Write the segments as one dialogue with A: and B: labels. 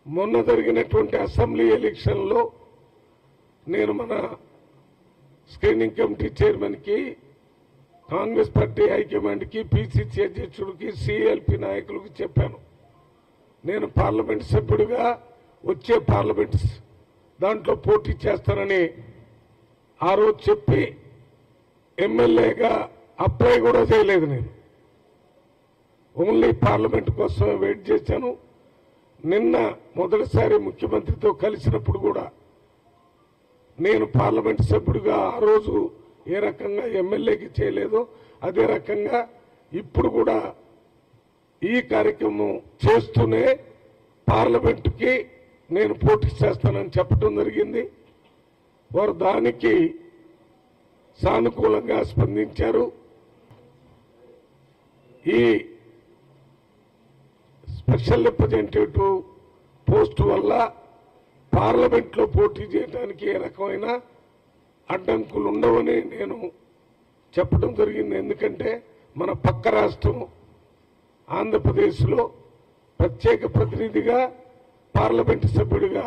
A: మొన్న జరిగినటువంటి అసెంబ్లీ ఎలక్షన్లో నేను మన స్క్రీనింగ్ కమిటీ చైర్మన్కి, కాంగ్రెస్ పార్టీ హైకమాండ్కి, పిసిసి అధ్యక్షుడికి, సిఎల్పి నాయకులకు చెప్పాను, నేను పార్లమెంట్ సభ్యుడిగా వచ్చే పార్లమెంట్ దాంట్లో పోటీ చేస్తానని ఆ రోజు చెప్పి ఎమ్మెల్యేగా అప్లై కూడా చేయలేదు. నేను ఓన్లీ పార్లమెంట్ కోసమే వెయిట్ చేశాను. నిన్న మొదటిసారి ముఖ్యమంత్రితో కలిసినప్పుడు కూడా నేను పార్లమెంట్ సభ్యుడిగా ఆ రోజు ఏ రకంగా ఎమ్మెల్యేకి చేయలేదో అదే రకంగా ఇప్పుడు కూడా ఈ కార్యక్రమం చేస్తూనే పార్లమెంటుకి నేను పోటీ చేస్తానని చెప్పడం జరిగింది. వారు దానికి సానుకూలంగా స్పందించారు. ఈ స్పెషల్ రిప్రజెంటేటివ్ పోస్ట్ వల్ల పార్లమెంట్లో పోటీ చేయడానికి ఏ రకమైన అడ్డంకులు ఉండవని నేను చెప్పడం జరిగింది. ఎందుకంటే మన పక్క రాష్ట్రం ఆంధ్రప్రదేశ్లో ప్రత్యేక ప్రతినిధిగా పార్లమెంటు సభ్యుడిగా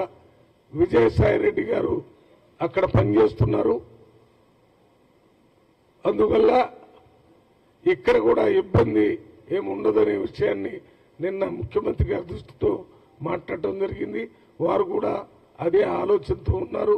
A: విజయసాయిరెడ్డి గారు అక్కడ పనిచేస్తున్నారు. అందువల్ల ఇక్కడ కూడా ఇబ్బంది ఏముండదనే విషయాన్ని నిన్న ముఖ్యమంత్రి గారి దృష్టితో మాట్లాడటం జరిగింది. వారు కూడా అదే ఆలోచనతో ఉన్నారు.